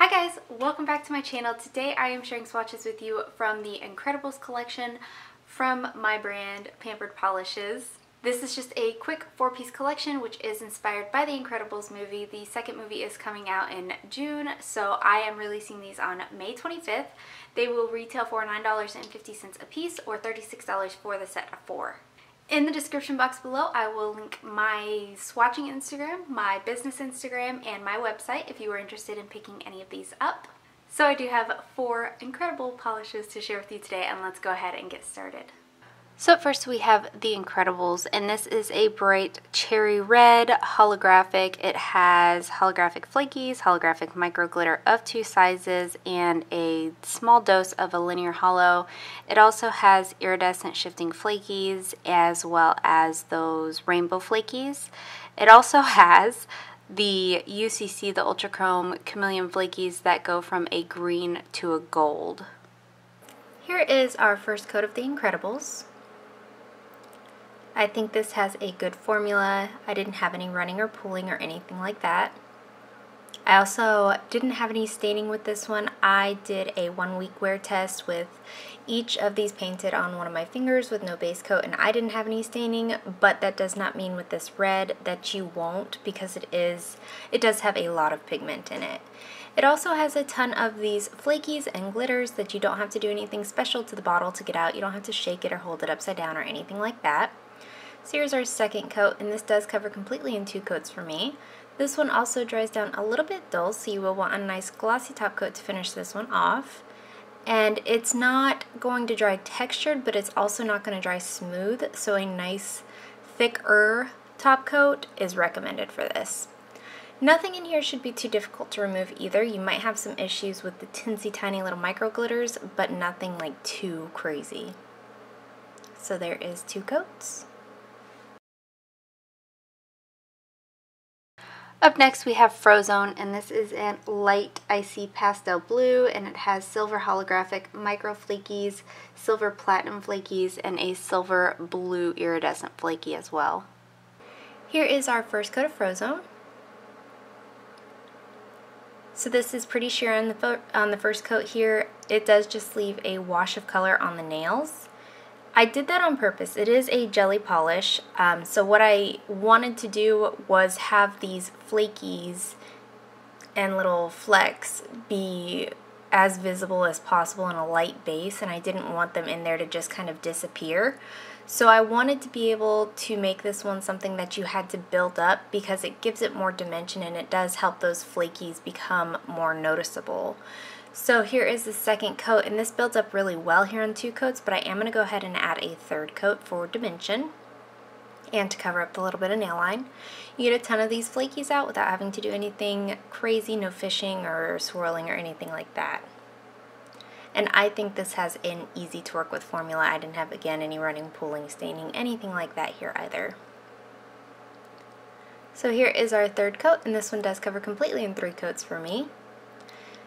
Hi guys, welcome back to my channel. Today I am sharing swatches with you from the Incredibles collection from my brand Pampered Polishes. This is just a quick 4-piece collection which is inspired by the Incredibles movie. The second movie is coming out in June, so I am releasing these on May 25th. They will retail for $9.50 a piece or $36 for the set of 4. In the description box below, I will link my swatching Instagram, my business Instagram, and my website if you are interested in picking any of these up. So I do have 4 incredible polishes to share with you today, and let's go ahead and get started. So first we have the Incredibles, and this is a bright cherry red holographic. It has holographic flakies, holographic micro glitter of 2 sizes, and a small dose of a linear holo. It also has iridescent shifting flakies as well as those rainbow flakies. It also has the UCC, the Ultra Chrome Chameleon flakies that go from a green to a gold. Here is our first coat of the Incredibles. I think this has a good formula. I didn't have any running or pooling or anything like that. I also didn't have any staining with this one. I did a 1-week wear test with each of these painted on one of my fingers with no base coat, and I didn't have any staining, but that does not mean with this red that you won't, because it does have a lot of pigment in it. It also has a ton of these flakies and glitters that you don't have to do anything special to the bottle to get out. You don't have to shake it or hold it upside down or anything like that. So here's our second coat, and this does cover completely in 2 coats for me. This one also dries down a little bit dull, so you will want a nice glossy top coat to finish this one off. And it's not going to dry textured, but it's also not going to dry smooth, so a nice thicker top coat is recommended for this. Nothing in here should be too difficult to remove either. You might have some issues with the teensy tiny little micro glitters, but nothing like too crazy. So there is 2 coats. Up next we have Frozone, and this is in light icy pastel blue, and it has silver holographic micro flakies, silver platinum flakies, and a silver blue iridescent flaky as well. Here is our first coat of Frozone. So this is pretty sheer on the first coat here. It does just leave a wash of color on the nails. I did that on purpose. It is a jelly polish, so what I wanted to do was have these flakies and little flecks be as visible as possible in a light base, and I didn't want them in there to just kind of disappear. So I wanted to be able to make this one something that you had to build up, because it gives it more dimension and it does help those flakies become more noticeable. So here is the second coat, and this builds up really well here on 2 coats, but I am going to go ahead and add a 3rd coat for dimension and to cover up the little bit of nail line. You get a ton of these flakies out without having to do anything crazy, no fishing or swirling or anything like that. And I think this has an easy to work with formula. I didn't have, again, any running, pooling, staining, anything like that here either. So here is our 3rd coat, and this one does cover completely in 3 coats for me.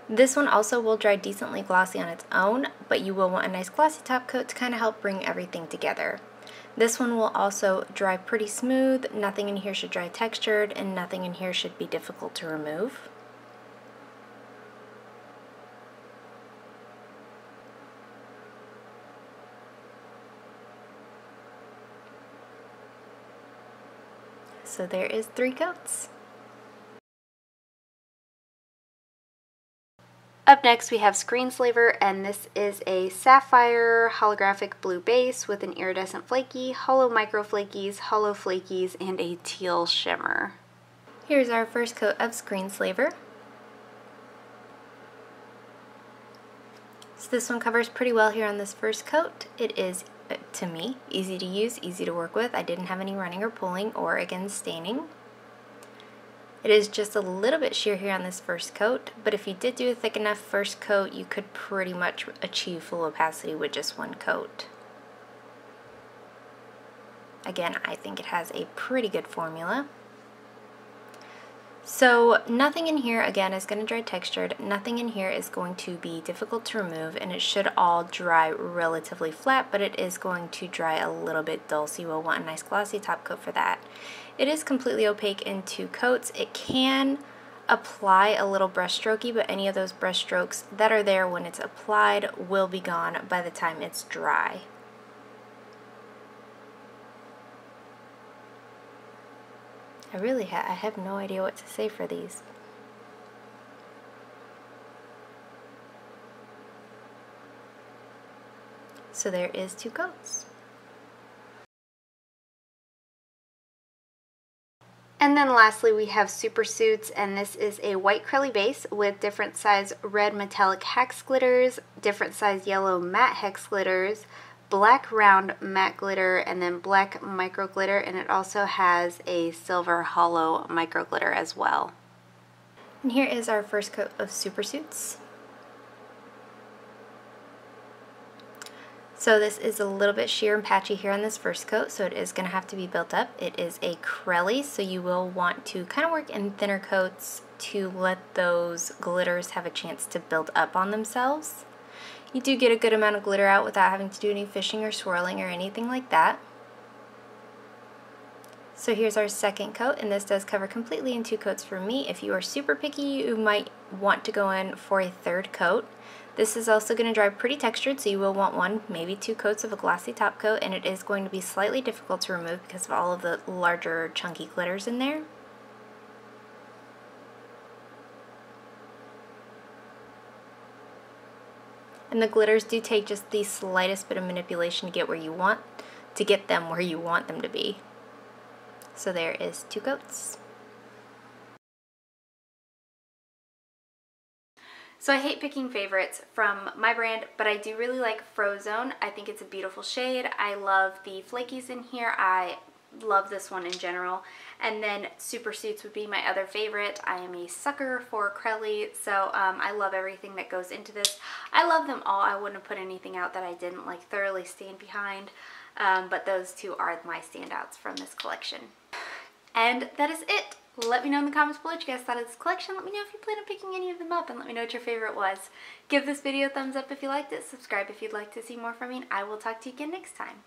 This one also will dry decently glossy on its own, but you will want a nice glossy top coat to kind of help bring everything together. This one will also dry pretty smooth. Nothing in here should dry textured, and nothing in here should be difficult to remove. So there is 3 coats. Up next we have Screenslaver, and this is a sapphire holographic blue base with an iridescent flaky, holo micro flakies, holo flakies, and a teal shimmer. Here's our first coat of Screenslaver. So this one covers pretty well here on this first coat. It is, to me, easy to use, easy to work with. I didn't have any running or pulling or, again, staining. It is just a little bit sheer here on this first coat, but if you did do a thick enough first coat, you could pretty much achieve full opacity with just 1 coat. Again, I think it has a pretty good formula. So nothing in here, again, is going to dry textured. Nothing in here is going to be difficult to remove, and it should all dry relatively flat, but it is going to dry a little bit dull, so you will want a nice glossy top coat for that. It is completely opaque in 2 coats. It can apply a little brush strokey, but any of those brush strokes that are there when it's applied will be gone by the time it's dry. I have no idea what to say for these. So there is 2 coats. And then lastly we have Supersuits, and this is a white curly base with different size red metallic hex glitters, different size yellow matte hex glitters, black round matte glitter, and then black micro glitter, and it also has a silver hollow micro glitter as well. And here is our first coat of Supersuits. So this is a little bit sheer and patchy here on this first coat, so it is going to have to be built up. It is acrylic, so you will want to kind of work in thinner coats to let those glitters have a chance to build up on themselves. You do get a good amount of glitter out without having to do any fishing or swirling or anything like that. So here's our second coat, and this does cover completely in 2 coats for me. If you are super picky, you might want to go in for a third coat. This is also going to dry pretty textured, so you will want 1, maybe 2 coats of a glossy top coat, and it is going to be slightly difficult to remove because of all of the larger chunky glitters in there. And the glitters do take just the slightest bit of manipulation to get them where you want them to be. So there is 2 coats. So I hate picking favorites from my brand, but I do really like Frozone. I think it's a beautiful shade. I love the flakies in here. I love this one in general. And then Supersuits would be my other favorite. I am a sucker for acrylic, so I love everything that goes into this. I love them all. I wouldn't have put anything out that I didn't like thoroughly stand behind, but those 2 are my standouts from this collection. And that is it. Let me know in the comments below what you guys thought of this collection. Let me know if you plan on picking any of them up, and let me know what your favorite was. Give this video a thumbs up if you liked it, subscribe if you'd like to see more from me, and I will talk to you again next time.